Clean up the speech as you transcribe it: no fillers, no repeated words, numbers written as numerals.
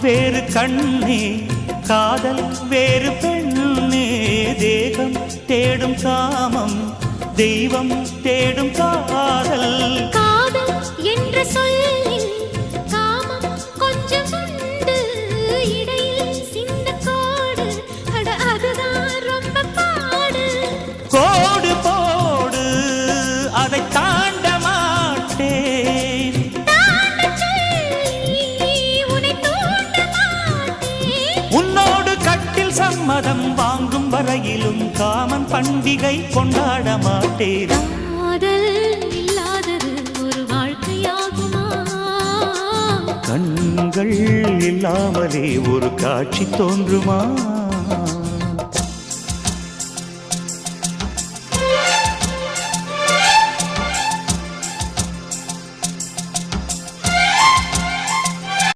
வேறு கண்ணே, காதல் வேறு பெண்ணே. தேகம் தேடும் காமம், தெய்வம் தேடும் காதல். காதல் என்ற சொல்லில் காமம் கொஞ்சம் உண்டு, இடையில் சின்ன கோடு, அட அதுதான் ரொம்ப பாடு. கோடு போடு, அதை தாண்ட மாட்டேன். தாண்டச் சொல்லி உன்னை தூண்ட மாட்டேன். உன்னோடு கட்டில் சம்மதம் வாங்கும் வரையிலும் காமன் பண்டிகை கொண்டாட மாட்டேன். காதல் இல்லாதது ஒரு வாழ்க்கையாகுமா? கண்கள் இல்லாமலே ஒரு காட்சி தோன்றுமா?